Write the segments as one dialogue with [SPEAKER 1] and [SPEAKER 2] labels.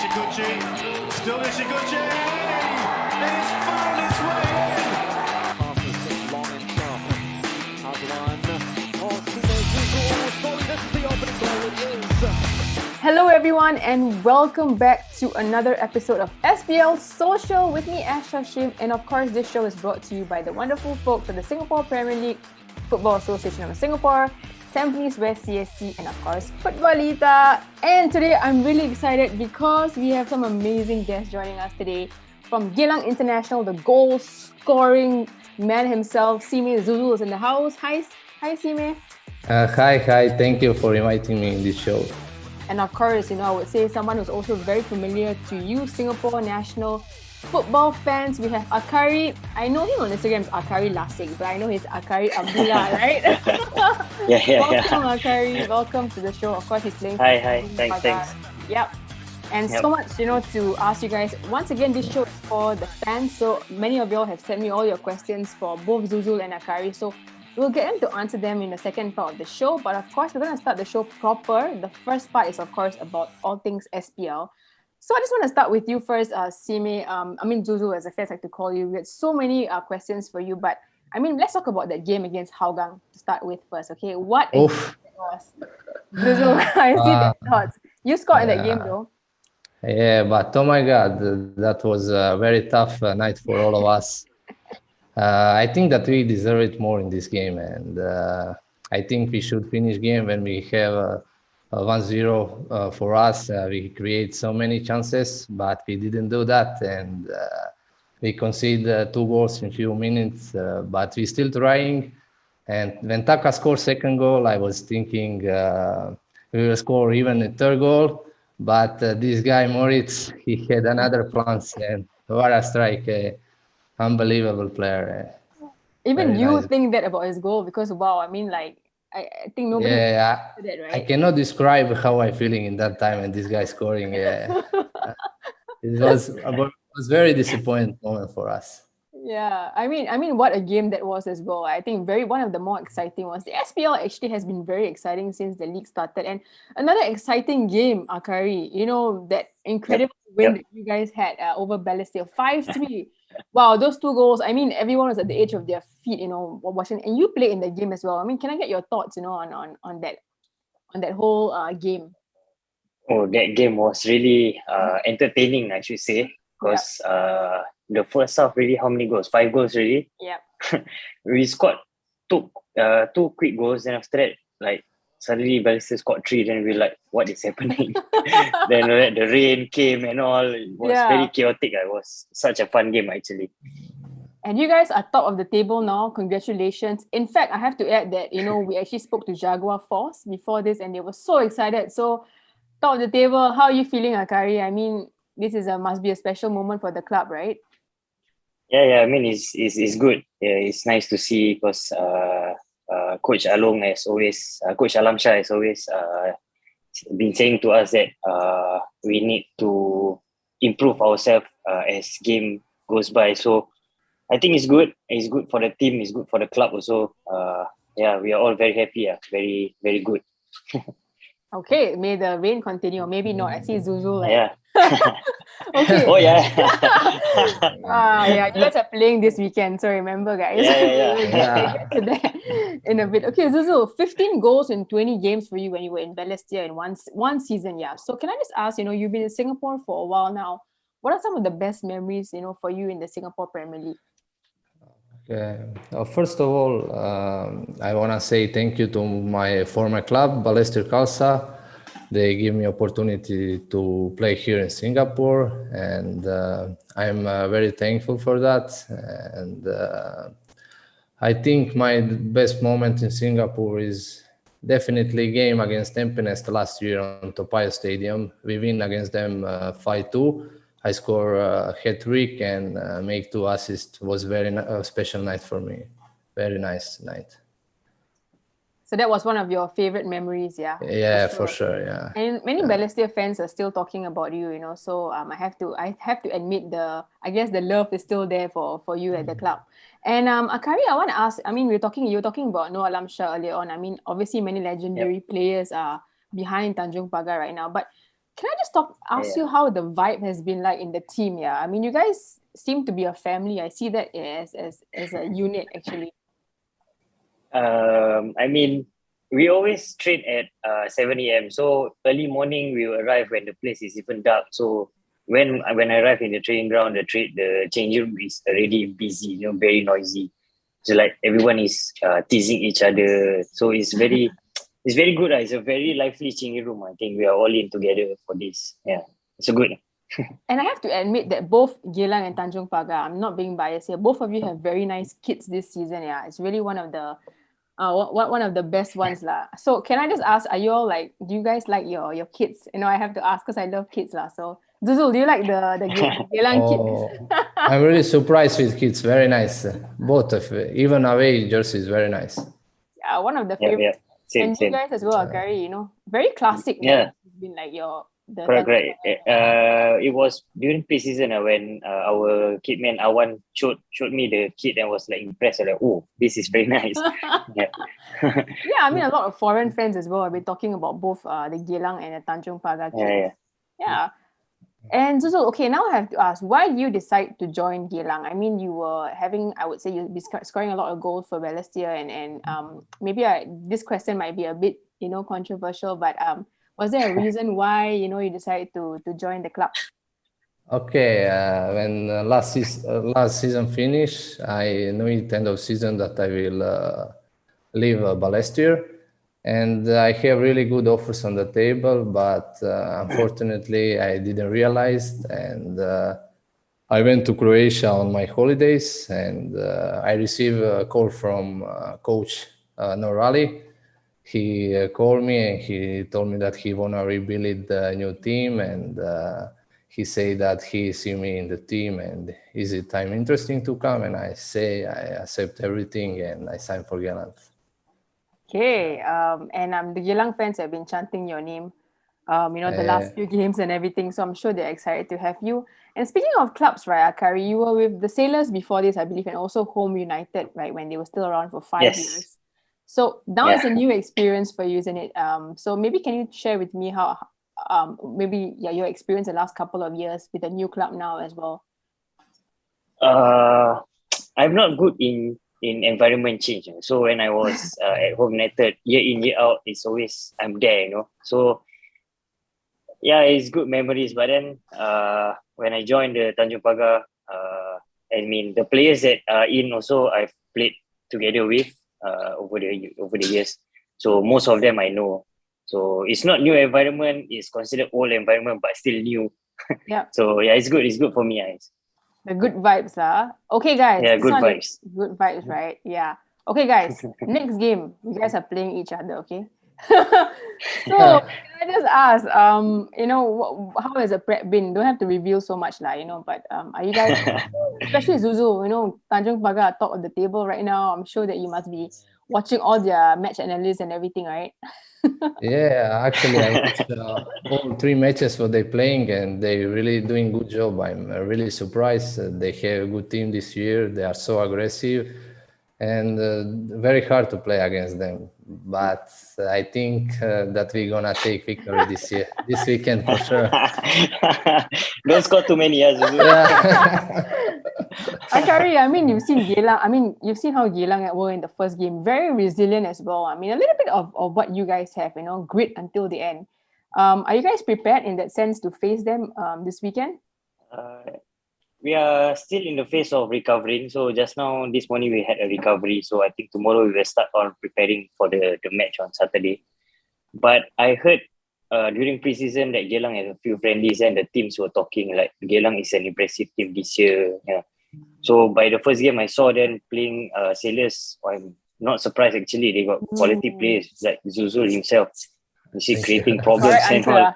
[SPEAKER 1] Nishiguchi, still Nishiguchi! It's found its way in!
[SPEAKER 2] Passes long and sharp. Adlan. Oh, Sime Zuzul scoring. This is the opening goal. It is.
[SPEAKER 3] Hello everyone and welcome back to another episode of SPL Social with me, Ash Hashim, and of course this show is brought to you by the wonderful folks of the Singapore Premier League, Football Association of Singapore, Tampines West CSC, and of course Footballita. And today I'm really excited because we have some amazing guests joining us today. From Geylang International, the goal scoring man himself, Sime Zuzul is in the house. Hi Sime.
[SPEAKER 4] Hi. Thank you for inviting me in this show.
[SPEAKER 3] And of course, I would say someone who's also very familiar to you, Singapore national football fans. We have Aqhari. I know him on Instagram as Aqhari Lasik, but I know he's Aqhari Abdullah, right? Welcome, Aqhari. Welcome to the show. Of course, he's playing.
[SPEAKER 5] Hi. Thanks.
[SPEAKER 3] Yep. And so much, to ask you guys. Once again, this show is for the fans. So many of y'all have sent me all your questions for both Zuzul and Aqhari. So we'll get them to answer them in the second part of the show. But of course, we're going to start the show proper. The first part is, of course, about all things SPL. So I just want to start with you first, Sime. Zuzul, as the fans like to call you. We had so many questions for you. But, let's talk about that game against Hougang to start with first, okay? What it was? Zuzul, I see the thoughts. You scored in that game, though.
[SPEAKER 4] Yeah, but oh my God, that was a very tough night for all of us. I think that we deserve it more in this game, and I think we should finish game when we have a 1-0 for us. We create so many chances, but we didn't do that, and we conceded 2 goals in few minutes, but we're still trying. And when Taka scored second goal, I was thinking we will score even a third goal, but this guy Moritz, he had another plans, and what a strike! Unbelievable player.
[SPEAKER 3] Even
[SPEAKER 4] Very
[SPEAKER 3] you
[SPEAKER 4] nice.
[SPEAKER 3] think that about his goal because wow, I think nobody did that, right?
[SPEAKER 4] I cannot describe how I'm feeling in that time and this guy scoring. Yeah, it was very disappointing moment for us.
[SPEAKER 3] Yeah, what a game that was as well. I think one of the more exciting ones. The SPL actually has been very exciting since the league started, and another exciting game, Aqhari. That incredible win that you guys had over Balestier, 5-3. Wow, those 2 goals. Everyone was at the edge of their feet, watching, and you played in the game as well. Can I get your thoughts, on that whole game?
[SPEAKER 5] Oh, that game was really entertaining, I should say, because the first half really, how many goals? 5 goals really.
[SPEAKER 3] Yeah.
[SPEAKER 5] We scored 2 quick goals, and after that, suddenly Balestier scored 3. Then we what is happening? Then the rain came and all. It was very chaotic. It was such a fun game actually.
[SPEAKER 3] And you guys are top of the table now. Congratulations. In fact, I have to add that, we actually spoke to Jaguar Force before this and they were so excited. So, top of the table, how are you feeling, Aqhari? This must be a special moment for the club, right?
[SPEAKER 5] Yeah. It's good. Yeah, it's nice to see because Coach Along has always, Coach Alamshah has always been saying to us that we need to improve ourselves as game goes by. So I think it's good. It's good for the team. It's good for the club also. We are all very happy. Very, very good.
[SPEAKER 3] Okay, may the rain continue, or maybe not. I see Zuzul.
[SPEAKER 5] Yeah.
[SPEAKER 3] Okay.
[SPEAKER 5] Oh yeah.
[SPEAKER 3] You guys are playing this weekend, so remember, guys.
[SPEAKER 5] Yeah.
[SPEAKER 3] We'll get to that in a bit. Okay, Zuzul, 15 goals in 20 games for you when you were in Balestier in one season, yeah. So can I just ask, you've been in Singapore for a while now. What are some of the best memories, for you in the Singapore Premier League?
[SPEAKER 4] Okay. First of all, I want to say thank you to my former club, Balestier Khalsa. They give me opportunity to play here in Singapore, and I'm very thankful for that. And I think my best moment in Singapore is definitely game against Tampines last year on Topayo Stadium. We win against them 5-2. I score a hat-trick and make 2 assists. It was very special night for me. Very nice night.
[SPEAKER 3] So that was one of your favorite memories, yeah?
[SPEAKER 4] Yeah, for sure, yeah.
[SPEAKER 3] And many Balestier fans are still talking about you, so I have to admit the love is still there for you at the club. And Aqhari, I want to ask, you were talking about Noah Alamshah earlier on. Obviously many legendary players are behind Tanjong Pagar right now, but can I just ask you how the vibe has been like in the team? Yeah, I mean, you guys seem to be a family. I see that as a unit actually.
[SPEAKER 5] I mean, we always train at 7 a.m. So early morning we will arrive when the place is even dark. So when I arrive in the training ground, the changing room is already busy, very noisy. So like everyone is teasing each other. So it's very it's very good. It's a very lively changing room. I think we are all in together for this. Yeah, it's a good.
[SPEAKER 3] And I have to admit that both Geylang and Tanjong Pagar, I'm not being biased here, both of you have very nice kits this season. Yeah, it's really one of the one of the best ones lah. So can I just ask, are you all like, do you guys like your kids? I have to ask because I love kids lah. So Zuzul, do you like the Geylang kit?
[SPEAKER 4] I'm really surprised with kids. Very nice. Both of even away jersey is very nice.
[SPEAKER 3] Yeah, one of the favorites.
[SPEAKER 5] Same.
[SPEAKER 3] You guys as well, Aqhari, very classic.
[SPEAKER 5] Yeah.
[SPEAKER 3] It's been like
[SPEAKER 5] Correct. It was during pre-season when our kit man Awan showed me the kit and was like impressed. Like, oh, this is very nice. Yeah.
[SPEAKER 3] Yeah, I mean a lot of foreign fans as well. I've been talking about both the Geylang and the Tanjong Pagar kit. Yeah. And Zuzul, okay, now I have to ask, why did you decide to join Geylang? I mean, you were having, I would say, you'd be scoring a lot of goals for Balestier, and maybe this question might be a bit, controversial, but was there a reason why, you decided to join the club?
[SPEAKER 4] Okay, when last season finished, I knew at the end of season that I will leave Balestier, and I have really good offers on the table, but unfortunately I didn't realize, and I went to Croatia on my holidays, and I received a call from coach Norali. He called me and he told me that he wanna rebuild the new team, and he said that he see me in the team and is it time interesting to come? And I say I accept everything and I sign for Geylang.
[SPEAKER 3] Okay, and the Geylang fans have been chanting your name, the last few games and everything. So I'm sure they're excited to have you. And speaking of clubs, right, Aqhari, you were with the Sailors before this, I believe, and also Home United, right, when they were still around for 5 years. So now it's a new experience for you, isn't it? So maybe can you share with me how, your experience the last couple of years with the new club now as well?
[SPEAKER 5] I'm not good in environment change. So when I was at Home United, year in, year out, it's always, I'm there, So yeah, it's good memories. But then when I joined the Tanjong Pagar, I mean, the players that are in also I've played together with over the years. So most of them I know. So it's not new environment, it's considered old environment, but still new.
[SPEAKER 3] Yeah.
[SPEAKER 5] So yeah, it's good for me.
[SPEAKER 3] The good vibes, lah. Okay, guys.
[SPEAKER 5] Yeah, good vibes.
[SPEAKER 3] Good vibes, right? Yeah. Okay, guys. Next game, you guys are playing each other, okay? So can I just ask, how has the prep been? Don't have to reveal so much, lah, but are you guys, especially Zuzul, Tanjong Pagar top of the table right now. I'm sure that you must be watching all their match analysis and everything, right?
[SPEAKER 4] Yeah, actually, I watched all 3 matches what they're playing, and they're really doing good job. I'm really surprised. They have a good team this year. They are so aggressive, and very hard to play against them. But I think that we're gonna take victory this weekend for sure.
[SPEAKER 5] Don't score too many,
[SPEAKER 3] Aqhari, I mean, you've seen Geylang. I mean, you've seen how Geylang were in the first game. Very resilient as well. I mean, a little bit of what you guys have, grit until the end. Are you guys prepared in that sense to face them this weekend?
[SPEAKER 5] We are still in the phase of recovering. So just now, this morning, we had a recovery. So I think tomorrow we will start on preparing for the match on Saturday. But I heard during preseason that Geylang has a few friendlies and the teams were talking like Geylang is an impressive team this year. Yeah. So by the first game I saw them playing Sailors, I'm not surprised actually. They got quality players like Zuzul himself. You see creating problems and all.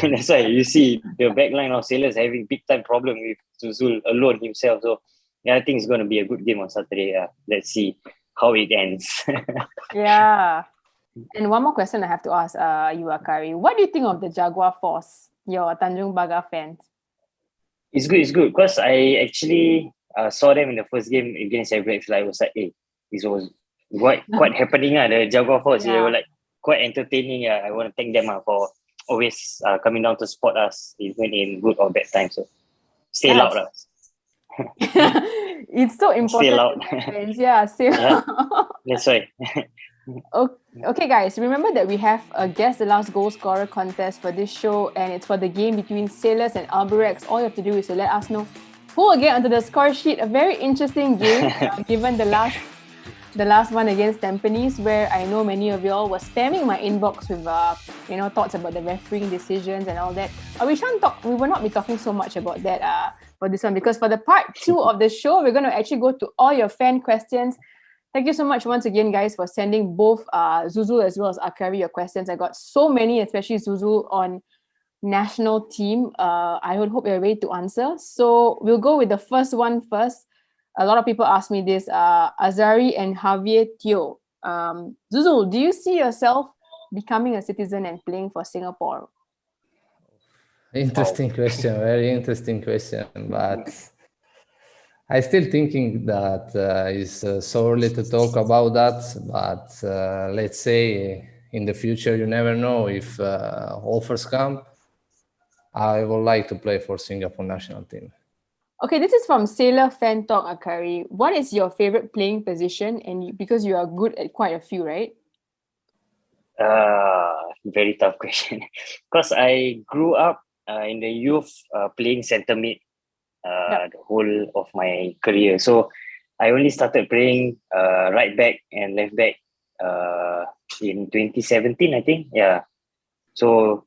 [SPEAKER 5] That's why you see the backline of Sailors having big time problem with Zuzul alone himself. So yeah, I think it's going to be a good game on Saturday. Let's see how it ends.
[SPEAKER 3] Yeah. And one more question I have to ask you, Aqhari. What do you think of the Jaguar Force, your Tanjong Pagar fans?
[SPEAKER 5] It's good because I actually saw them in the first game against FX. I was like, hey, this was quite happening. The Jaguar Force, they were like quite entertaining. I want to thank them for always coming down to support us, even in good or bad times. So stay
[SPEAKER 3] Yes.
[SPEAKER 5] loud, lah.
[SPEAKER 3] It's so important.
[SPEAKER 5] loud.
[SPEAKER 3] to have friends. Yeah, stay
[SPEAKER 5] Yeah.
[SPEAKER 3] loud.
[SPEAKER 5] That's right.
[SPEAKER 3] Okay, guys, remember that we have a Guess the Last Goal Scorer contest for this show, and it's for the game between Sailors and Albirex. All you have to do is to let us know who will get onto the score sheet. A very interesting game, given the last one against Tampines, where I know many of y'all were spamming my inbox with thoughts about the refereeing decisions and all that. We will not be talking so much about that for this one, because for the part 2 of the show, we're going to actually go to all your fan questions. Thank you so much once again, guys, for sending both Zuzul as well as Aqhari your questions. I got so many, especially Zuzul on national team. I would hope you're ready to answer. So we'll go with the first one first. A lot of people ask me this. Azari and Javier Teo. Zuzul, do you see yourself becoming a citizen and playing for Singapore?
[SPEAKER 4] Interesting question, very interesting question. But I still thinking that it's so early to talk about that. But let's say in the future, you never know if offers come. I would like to play for Singapore national team.
[SPEAKER 3] Okay, this is from Sailor Fan Talk, Aqhari. What is your favorite playing position? And because you are good at quite a few, right?
[SPEAKER 5] Very tough question. Because I grew up in the youth playing centre mid the whole of my career. So I only started playing right back and left back in 2017, I think. Yeah. So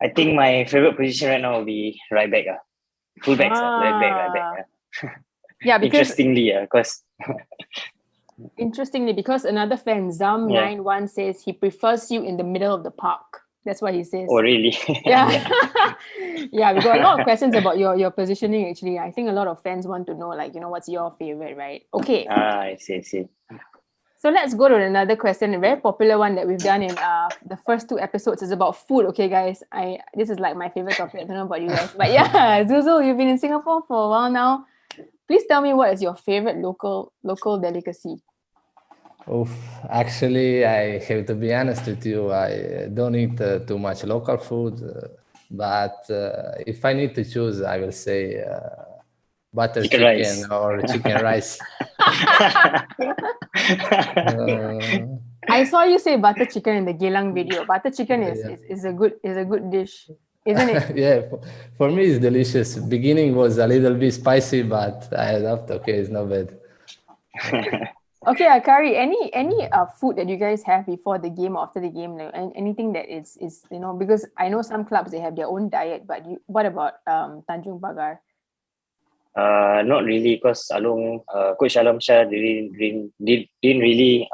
[SPEAKER 5] I think my favorite position right now will be right back. Fullbacks, left back, right back.
[SPEAKER 3] Yeah, because
[SPEAKER 5] Interestingly,
[SPEAKER 3] because another fan, Zam91, says he prefers you in the middle of the park. That's what he says.
[SPEAKER 5] Oh, really?
[SPEAKER 3] Yeah. Yeah, we got a lot of questions about your positioning, actually. I think a lot of fans want to know, what's your favorite, right? Okay.
[SPEAKER 5] I see.
[SPEAKER 3] So let's go to another question. A very popular one that we've done in the first 2 episodes is about food. Okay, guys, this is like my favorite topic. I don't know about you guys, but yeah, Zuzul, you've been in Singapore for a while now. Please tell me, what is your favorite local delicacy?
[SPEAKER 4] Oof, actually, I have to be honest with you. I don't eat too much local food, but if I need to choose, I will say butter chicken or chicken rice.
[SPEAKER 3] I saw you say butter chicken in the Geylang video. Butter chicken is a good dish, isn't it?
[SPEAKER 4] Yeah, for me it's delicious. Beginning was a little bit spicy, but I adapted. Okay, it's not bad.
[SPEAKER 3] Okay, Aqhari, any food that you guys have before the game or after the game, and anything that is because I know some clubs, they have their own diet, but what about Tanjong Pagar?
[SPEAKER 5] Not really, because Coach Alam Shah didn't really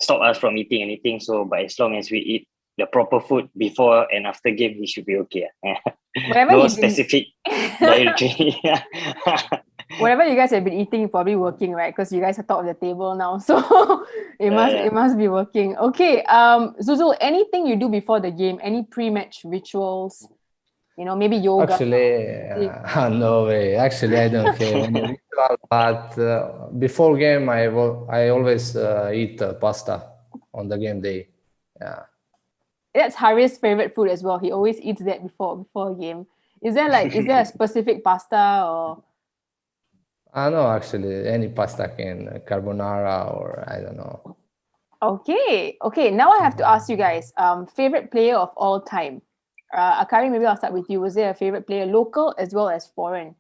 [SPEAKER 5] stop us from eating anything. So, but as long as we eat the proper food before and after game, we should be okay. No specific dietary.
[SPEAKER 3] Whatever you guys have been eating, probably working, right? Because you guys are top of the table now, so it must be working. Okay, Zuzul, anything you do before the game? Any pre-match rituals? Maybe yoga.
[SPEAKER 4] Actually, no way. Actually, I don't have any ritual. But before game, I always eat pasta on the game day. Yeah.
[SPEAKER 3] That's Harry's favorite food as well. He always eats that before a game. Is there a specific pasta or?
[SPEAKER 4] No, actually, any pasta carbonara or I don't know.
[SPEAKER 3] Okay. Now I have to ask you guys, favorite player of all time. Aqhari, maybe I'll start with you. Was there a favorite player, local as well as foreign,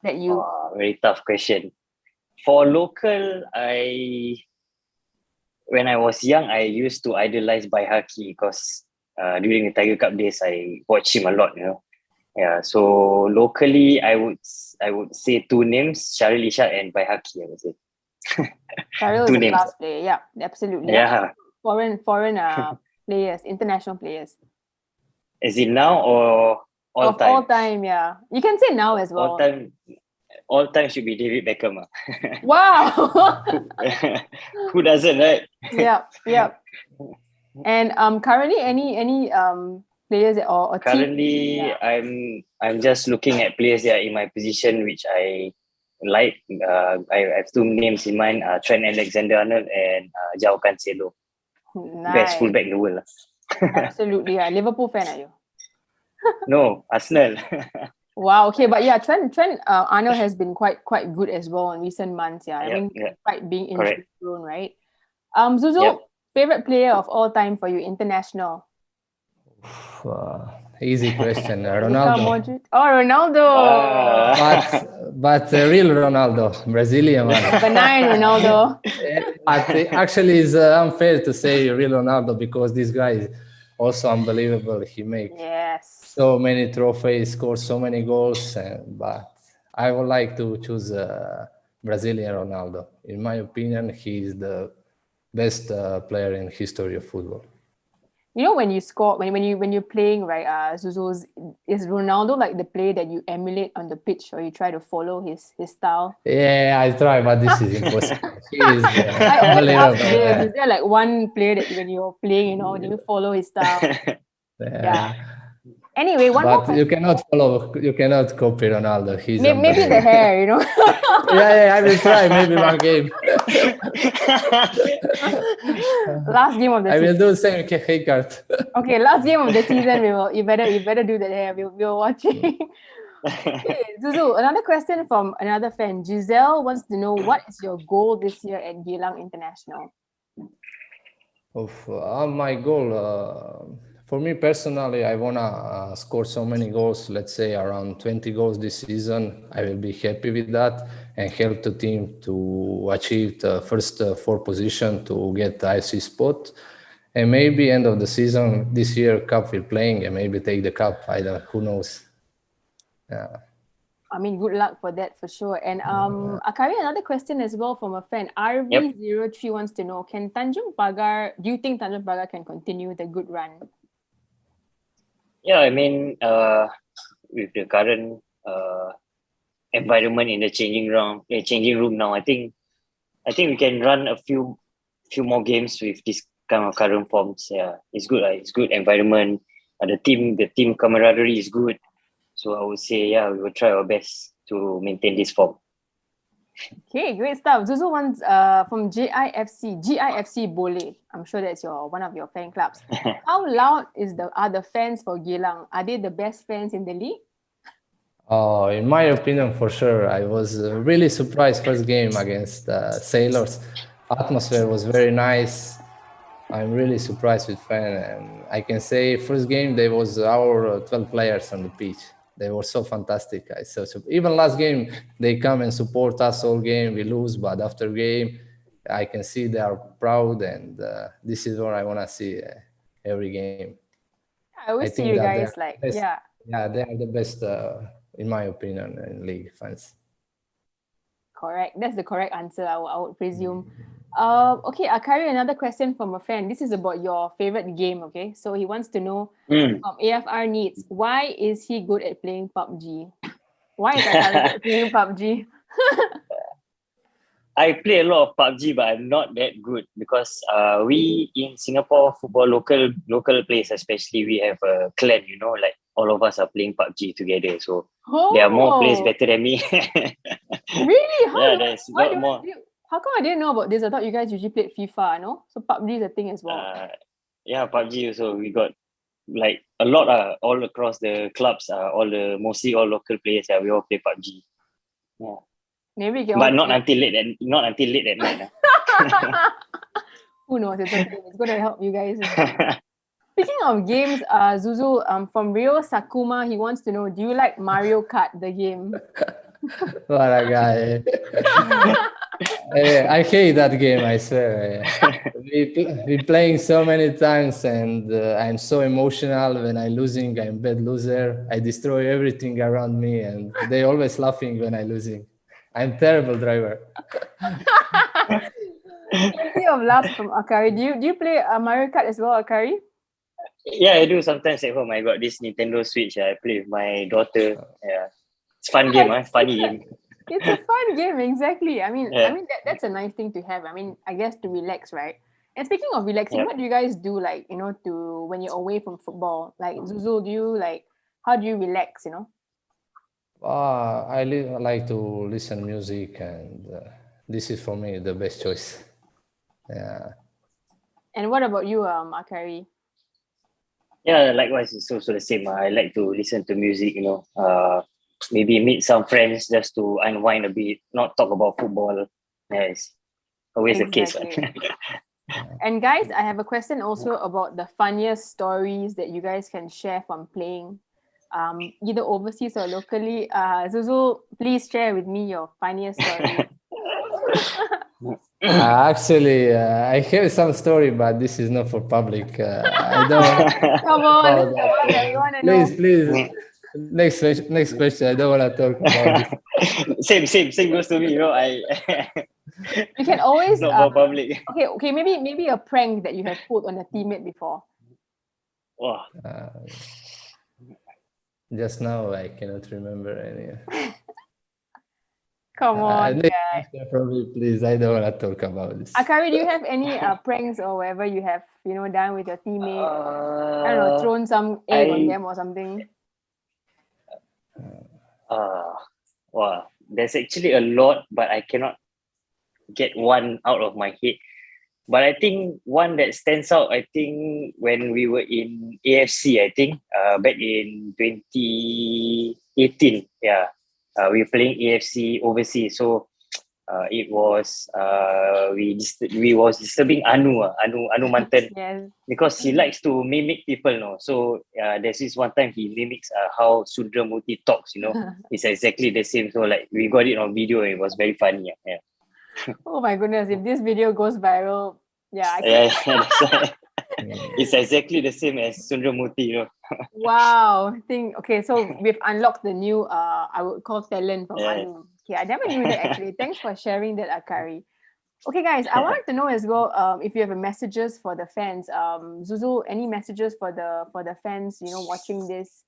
[SPEAKER 3] that you?
[SPEAKER 5] Very tough question. For local, when I was young, I used to idolize Baihaki because during the Tiger Cup days, I watched him a lot. Yeah. So locally, I would say 2 names: Sharil Ishak and Baihaki. I would say.
[SPEAKER 3] Sharil is a class player. Yeah, absolutely.
[SPEAKER 5] Yeah.
[SPEAKER 3] Foreign players, international players.
[SPEAKER 5] Is it now or all time?
[SPEAKER 3] All time, yeah. You can say now as well.
[SPEAKER 5] All time should be David Beckham.
[SPEAKER 3] Wow.
[SPEAKER 5] Who doesn't, right?
[SPEAKER 3] Yeah. And currently, any players or
[SPEAKER 5] currently
[SPEAKER 3] team?
[SPEAKER 5] Yeah. I'm just looking at players that are in my position, which I like. I have 2 names in mind: Trent Alexander-Arnold and João Cancelo.
[SPEAKER 3] Nice.
[SPEAKER 5] Best fullback in the world.
[SPEAKER 3] Absolutely, yeah. Liverpool fan, are you?
[SPEAKER 5] No, Arsenal.
[SPEAKER 3] Wow. Okay, but yeah, Trent Arnold has been quite good as well in recent months. Yeah, I
[SPEAKER 5] Yeah,
[SPEAKER 3] mean,
[SPEAKER 5] yeah.
[SPEAKER 3] despite being injury
[SPEAKER 5] Correct.
[SPEAKER 3] prone, right? Zuzul,
[SPEAKER 5] Yep.
[SPEAKER 3] favorite player of all time for you, international?
[SPEAKER 4] Easy question.
[SPEAKER 3] Luka
[SPEAKER 4] Ronaldo.
[SPEAKER 3] Modric. Oh, Ronaldo.
[SPEAKER 4] But real Ronaldo, Brazilian one.
[SPEAKER 3] Benign Ronaldo.
[SPEAKER 4] But actually, it's unfair to say real Ronaldo because this guy is also unbelievable. He makes
[SPEAKER 3] Yes.
[SPEAKER 4] so many trophies, scores so many goals. But I would like to choose Brazilian Ronaldo. In my opinion, he is the best player in history of football.
[SPEAKER 3] You know when you score when you're playing, right, Zuzul, is Ronaldo like the player that you emulate on the pitch or you try to follow his style?
[SPEAKER 4] Yeah, I try, but this is impossible. He is
[SPEAKER 3] I always ask
[SPEAKER 4] unbelievable.
[SPEAKER 3] players, is there like one player that when you're playing, do you follow his style? Yeah. Anyway, one more
[SPEAKER 4] But
[SPEAKER 3] question.
[SPEAKER 4] you cannot copy Ronaldo. He's
[SPEAKER 3] Maybe the
[SPEAKER 4] unbelievable.
[SPEAKER 3] hair,
[SPEAKER 4] Yeah, I will try maybe one game.
[SPEAKER 3] Last game of the
[SPEAKER 4] I will
[SPEAKER 3] season.
[SPEAKER 4] do the same Kart.
[SPEAKER 3] Okay, last game of the season, you better do that hair. We'll watch it. Okay, Zuzul, another question from another fan. Giselle wants to know what is your goal this year at Geylang International?
[SPEAKER 4] My goal, for me personally, I wanna score so many goals. Let's say around 20 goals this season. I will be happy with that and help the team to achieve the first four position to get the IC spot. And maybe end of the season this year, Cup will playing and maybe take the cup. I don't. Who knows? Yeah.
[SPEAKER 3] I mean, good luck for that for sure. And Aqhari, another question as well from a fan. RV03 wants to know, do you think Tanjong Pagar can continue the good run?
[SPEAKER 5] Yeah, I mean, with the current environment in the changing room now, I think we can run a few more games with this kind of current forms. Yeah, it's good. It's good environment. The team camaraderie is good. So I would say, yeah, we will try our best to maintain this form.
[SPEAKER 3] Okay, great stuff. Zuzul wants from GIFC Bole. I'm sure that's one of your fan clubs. How loud are the fans for Geylang? Are they the best fans in the league?
[SPEAKER 4] Oh, in my opinion, for sure. I was really surprised first game against Sailors. Atmosphere was very nice. I'm really surprised with fan, and I can say first game there was our 12 players on the pitch. They were so fantastic. Even last game they come and support us all game. We lose, but after game, I can see they are proud, and this is what I want to see every game.
[SPEAKER 3] I always see you guys like, yeah.
[SPEAKER 4] Yeah, they are the best, in my opinion, in league fans.
[SPEAKER 3] Correct. That's the correct answer, I would presume. Okay, Aqhari, another question from a fan. This is about your favorite game, okay? So he wants to know from AFR Needs, why is he good at playing PUBG? Why is Aqhari good at playing PUBG?
[SPEAKER 5] I play a lot of PUBG, but I'm not that good because we in Singapore football local players especially, we have a clan, like all of us are playing PUBG together. So there are more players better than me.
[SPEAKER 3] Really?
[SPEAKER 5] There's a lot more.
[SPEAKER 3] How come I didn't know about this? I thought you guys usually played FIFA, no? So PUBG is a thing as well.
[SPEAKER 5] PUBG also, we got like a lot all across the clubs, mostly all local players. We all play PUBG. Yeah.
[SPEAKER 3] Maybe you can
[SPEAKER 5] but not until late at night.
[SPEAKER 3] Who knows? It's okay. It's going to help you guys. Speaking of games, Zuzul, from Rio Sakuma, he wants to know, do you like Mario Kart, the game?
[SPEAKER 4] What a guy. I hate that game, I swear. We playing so many times, and I'm so emotional when I'm losing. I'm bad loser. I destroy everything around me, and they always laughing when I'm losing. I'm terrible driver.
[SPEAKER 3] Plenty of laughs from Aqhari. Do you play Mario Kart as well, Aqhari?
[SPEAKER 5] Yeah, I do sometimes at home. I got this Nintendo Switch. I play with my daughter. Yeah, it's fun game. Funny game.
[SPEAKER 3] It's a fun game, exactly. I mean, that's a nice thing to have. I mean, I guess to relax, right? And speaking of relaxing, what do you guys do, like, to when you're away from football? Like, Zuzul, how do you relax,
[SPEAKER 4] I like to listen music, and this is for me the best choice. Yeah.
[SPEAKER 3] And what about you, Aqhari?
[SPEAKER 5] Yeah, likewise, it's also the same. I like to listen to music, maybe meet some friends just to unwind a bit, not talk about football. Yes, always the case.
[SPEAKER 3] Exactly. And guys, I have a question also about the funniest stories that you guys can share from playing, either overseas or locally. Zuzul, please share with me your funniest story.
[SPEAKER 4] Actually, I have some story, but this is not for public. I don't.
[SPEAKER 3] Come on, this
[SPEAKER 4] about
[SPEAKER 3] is the
[SPEAKER 4] that.
[SPEAKER 3] one that we want to
[SPEAKER 4] Please,
[SPEAKER 3] know.
[SPEAKER 4] please. Next question. I don't want to talk about this.
[SPEAKER 5] Same goes to me. I
[SPEAKER 3] You can always
[SPEAKER 5] not for public.
[SPEAKER 3] okay, maybe a prank that you have pulled on a teammate before.
[SPEAKER 5] Wow.
[SPEAKER 4] Just now, I cannot remember any.
[SPEAKER 3] Come on,
[SPEAKER 4] Next
[SPEAKER 3] guys.
[SPEAKER 4] question, probably, please. I don't want to talk about this.
[SPEAKER 3] Aqhari, do you have any pranks or whatever you have done with your teammate? I don't know, thrown some egg on them or something.
[SPEAKER 5] Wow. There's actually a lot, but I cannot get one out of my head. But I think one that stands out, I think when we were in AFC, I think back in 2018, we were playing AFC overseas. So it was we was disturbing Anu Mantan
[SPEAKER 3] Yes.
[SPEAKER 5] because he likes to mimic people, no. So there's this one time he mimics how Sundramuti talks, It's exactly the same. So like we got it on video. It was very funny. Yeah.
[SPEAKER 3] Oh my goodness, if this video goes viral, I can.
[SPEAKER 5] That's why. It's exactly the same as Sundramuti,
[SPEAKER 3] Wow. Okay, so we've unlocked the new I would call talent from
[SPEAKER 5] Yeah.
[SPEAKER 3] Anu. Okay, I never knew that actually. Thanks for sharing that, Aqhari. Okay, guys, I wanted to know as well if you have messages for the fans. Zuzul, any messages for the fans, watching this?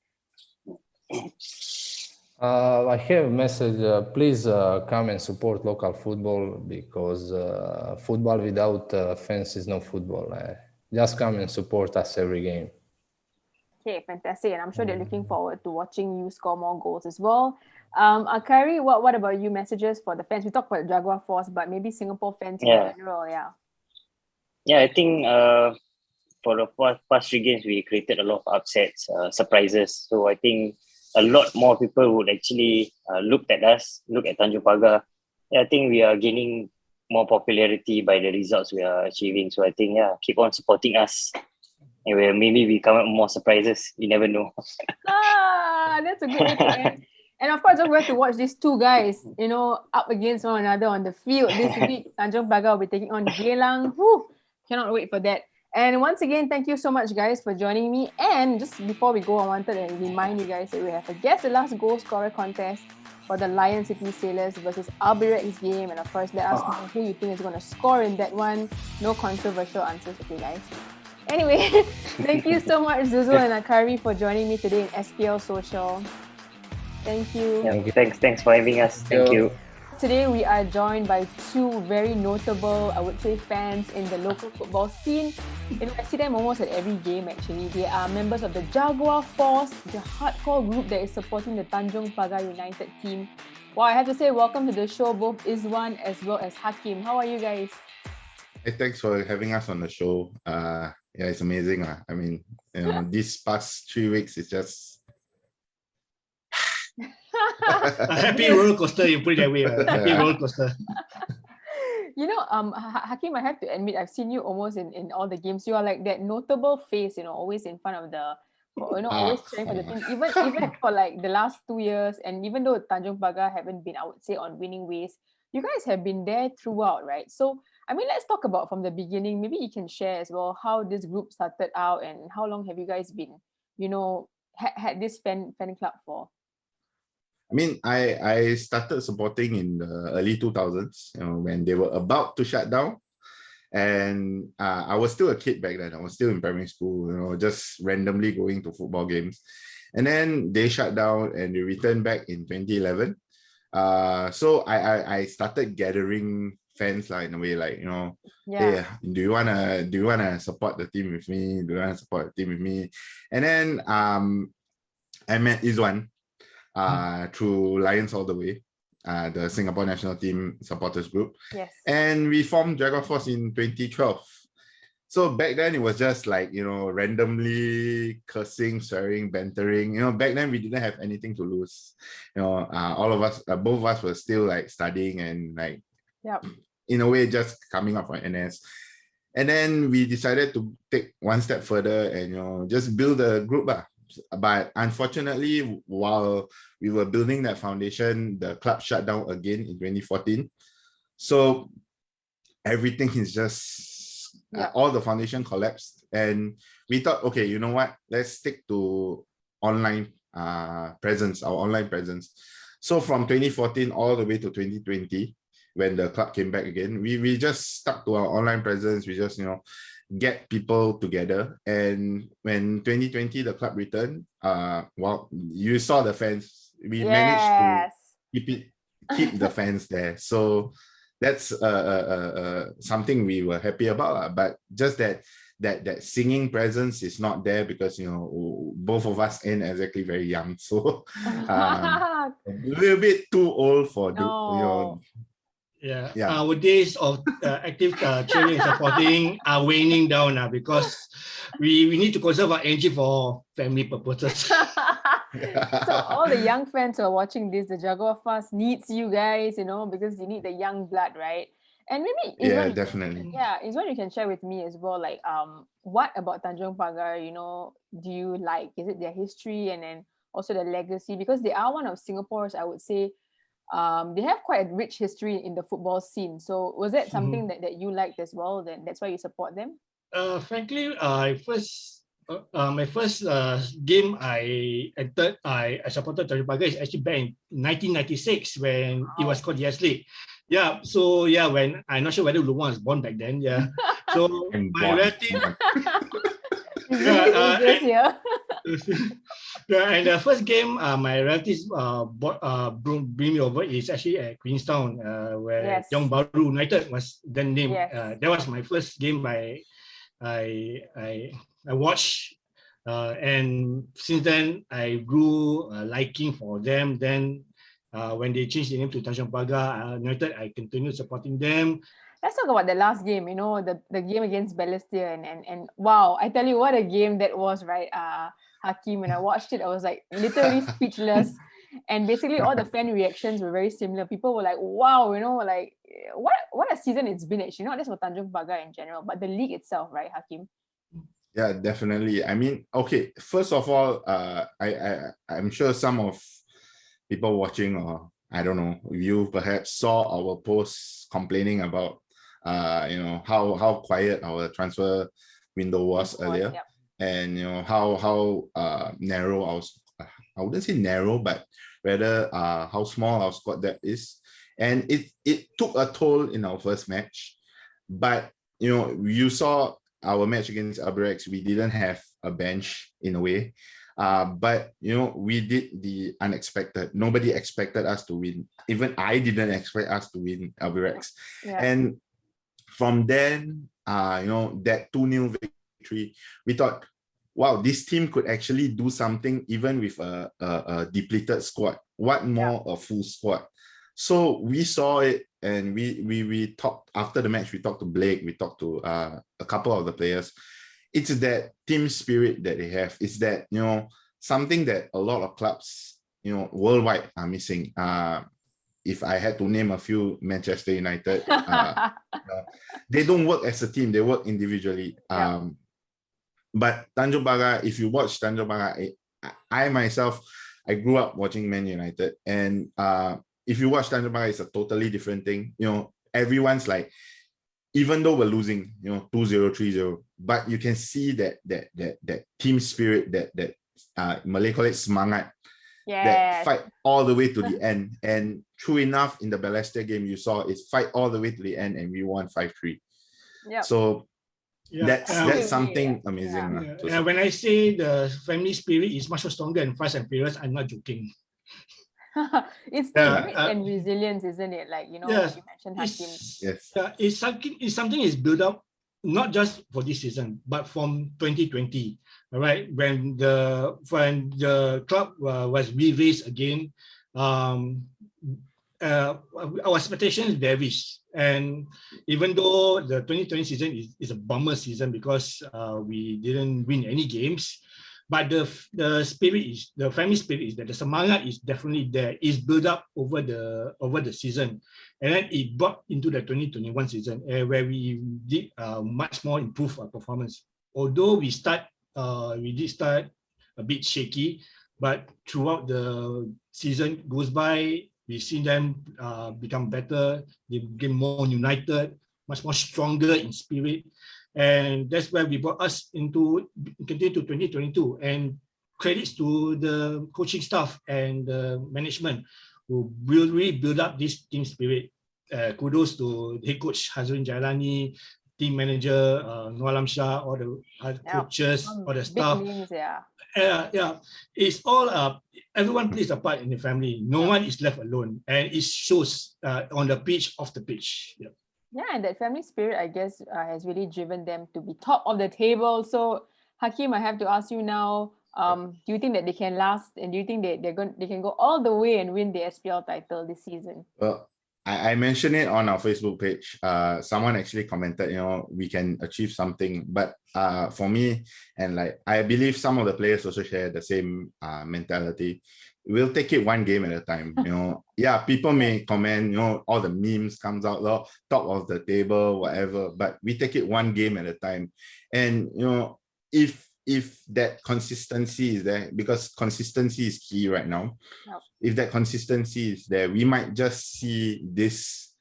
[SPEAKER 4] I have a message. Please come and support local football because football without fans is no football. Just come and support us every game.
[SPEAKER 3] Okay, fantastic. And I'm sure they're looking forward to watching you score more goals as well. Aqhari, what about you? Messages for the fans? We talked about Jaguar Force, but maybe Singapore fans in general,
[SPEAKER 5] Yeah, I think for the past 3 games, we created a lot of upsets, surprises. So I think a lot more people would actually look at us, look at Tanjong Pagar. Yeah, I think we are gaining more popularity by the results we are achieving. So I think, keep on supporting us. And maybe we come up with more surprises. You never know.
[SPEAKER 3] That's a good way to end. And of course, don't forget to watch these two guys, up against one another on the field this week. Tanjong Pagar will be taking on Geylang. Cannot wait for that. And once again, thank you so much, guys, for joining me. And just before we go, I wanted to remind you guys that we have a Guess the Last Goal Scorer contest for the Lion City Sailors versus Albirex game. And of course, let us know who you think is going to score in that one. No controversial answers, okay, guys? Anyway, thank you so much, Zuzul and Aqhari, for joining me today in SPL Social. Thank you.
[SPEAKER 5] Yeah, thanks for having us. Thank you.
[SPEAKER 3] Today we are joined by two very notable, I would say, fans in the local football scene. I see them almost at every game actually. They are members of the Jaguar Force, the hardcore group that is supporting the Tanjong Pagar United team. Well, I have to say welcome to the show, both Izwan as well as Hakim. How are you guys?
[SPEAKER 6] Hey, thanks for having us on the show. It's amazing. I mean, these past 3 weeks, it's just
[SPEAKER 7] a happy roller coaster, you put it that way. Happy roller coaster.
[SPEAKER 3] Hakim, I have to admit, I've seen you almost in all the games. You are like that notable face, always in front of the, always cheering for the team. Even for like the last 2 years, and even though Tanjong Pagar haven't been, I would say, on winning ways, you guys have been there throughout, right? So, I mean, let's talk about from the beginning. Maybe you can share as well how this group started out and how long have you guys been, had this fan club for?
[SPEAKER 6] I mean, I started supporting in the early 2000s, when they were about to shut down. And I was still a kid back then. I was still in primary school, just randomly going to football games. And then they shut down and they returned back in 2011. So I started gathering fans in a way, hey, do you wanna support the team with me? Do you wanna support the team with me? And then I met Izwan through Lions All the Way, the Singapore national team supporters group.
[SPEAKER 3] Yes.
[SPEAKER 6] And we formed Jaguar Force in 2012. So back then it was just like, randomly cursing, swearing, bantering. Back then we didn't have anything to lose. All of us, both of us were still like studying and like,
[SPEAKER 3] Yep.
[SPEAKER 6] in a way, just coming up from NS. And then we decided to take one step further and, just build a group. But unfortunately, while we were building that foundation, the club shut down again in 2014. So everything is just, all the foundation collapsed. And we thought, okay, you know what? Let's stick to online presence, our online presence. So from 2014 all the way to 2020, when the club came back again, we just stuck to our online presence. We just, get people together. And when 2020, the club returned, well, you saw the fans. We managed to keep the fans there. So that's something we were happy about. But just that singing presence is not there because both of us ain't exactly very young. So a little bit too old for
[SPEAKER 7] Yeah, our days of active cheering and supporting are waning down now because we need to conserve our energy for family purposes.
[SPEAKER 3] So all the young fans who are watching this, the Jaguar Force needs you guys, because you need the young blood, right? And maybe
[SPEAKER 6] definitely.
[SPEAKER 3] Is what you can share with me as well. Like, what about Tanjong Pagar? Do you like? Is it their history and then also the legacy? Because they are one of Singapore's, I would say. They have quite a rich history in the football scene. So was that something that you liked as well? Then that's why you support them?
[SPEAKER 7] Frankly, my first game I entered, I supported Tanjong Pagar is actually back in 1996 when it was called Yes League. Yeah, so when I'm not sure whether Luwan was born back then. Yeah, so my relative. And the first game my relatives bring me over is actually at Queenstown, where Tiong Bahru United was then named. That was my first game I watched, and since then I grew liking for them. Then when they changed the name to Tanjong Pagar United, I continued supporting them.
[SPEAKER 3] Let's talk about the last game, the game against Balestier, and wow, I tell you what a game that was, right? Hakim, when I watched it, I was like literally speechless. And basically all the fan reactions were very similar. People were like, wow, like what a season it's been actually, not just for Tanjong Pagar in general, but the league itself, right, Hakim?
[SPEAKER 6] Yeah, definitely. I mean, okay, first of all, I'm sure some of people watching, or I don't know, you perhaps saw our posts complaining about how quiet our transfer window was earlier.
[SPEAKER 3] Yep.
[SPEAKER 6] And how narrow I wouldn't say narrow, but rather how small our squad depth is. And it took a toll in our first match. But you saw our match against Albirex, we didn't have a bench in a way. But we did the unexpected. Nobody expected us to win. Even I didn't expect us to win Albirex.
[SPEAKER 3] Yeah.
[SPEAKER 6] And from then, that 2-0 victory, we thought, wow, this team could actually do something even with a depleted squad. What more a full squad? So we saw it, and we talked after the match. We talked to Blake. We talked to a couple of the players. It's that team spirit that they have. It's that something that a lot of clubs worldwide are missing. If I had to name a few, Manchester United, they don't work as a team. They work individually. But Tanjong Pagar, if you watch Tanjong Pagar, I myself, I grew up watching Man United, and if you watch Tanjong Pagar, it's a totally different thing. Everyone's like, even though we're losing, 2-0, 3-0, but you can see that team spirit, that Malay call it semangat, that fight all the way to the end. And true enough, in the Balestier game, you saw it fight all the way to the end, and we won 5-3. So that's something amazing.
[SPEAKER 7] When I say the family spirit is much stronger and Fast and Furious, I'm not joking.
[SPEAKER 3] It's the grit and resilience, isn't it? Like you mentioned Hakim.
[SPEAKER 7] It's something is built up not just for this season, but from 2020. All right, when the club was re-raised again, our expectations varies, and even though the 2020 season is a bummer season because we didn't win any games, but the spirit is, the family spirit is that the semangat is definitely there. It's built up over the season, and then it brought into the 2021 season where we did much more improve our performance. Although we did start a bit shaky, but throughout the season goes by, we've seen them become better. They became more united, much more stronger in spirit. And that's where we brought us into continue to 2022. And credits to the coaching staff and the management who will really build up this team spirit. Kudos to head coach Hazrin Jailani, team manager Noor Alam Shah, all the coaches, all the staff.
[SPEAKER 3] Names,
[SPEAKER 7] It's all everyone plays a part in the family. No one is left alone, and it shows on the pitch, off the pitch.
[SPEAKER 3] Yeah, and that family spirit, I guess, has really driven them to be top of the table. So, Hakim, I have to ask you now: do you think that they can last, and do you think they can go all the way and win the SPL title this season?
[SPEAKER 6] Well, I mentioned it on our Facebook page. Someone actually commented, we can achieve something. But for me, and like I believe some of the players also share the same mentality. We'll take it one game at a time. People may comment, all the memes comes out, top of the table, whatever. But we take it one game at a time. And if that consistency is there, because consistency is key right now.
[SPEAKER 3] Yep.
[SPEAKER 6] If that consistency is there, we might just see this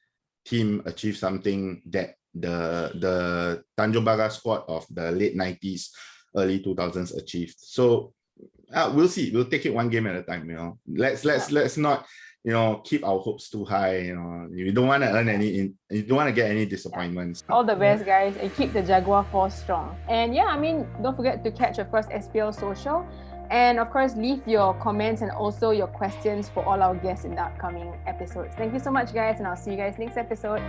[SPEAKER 6] team achieve something that the Tanjong Pagar squad of the late 90s, early 2000s achieved. So we'll see. We'll take it one game at a time. Let's not keep our hopes too high. You don't want to you don't want to get any disappointments.
[SPEAKER 3] All the best, guys, and keep the Jaguar Force strong. And don't forget to catch, of course, SPL Social. And of course, leave your comments and also your questions for all our guests in the upcoming episodes. Thank you so much, guys, and I'll see you guys next episode.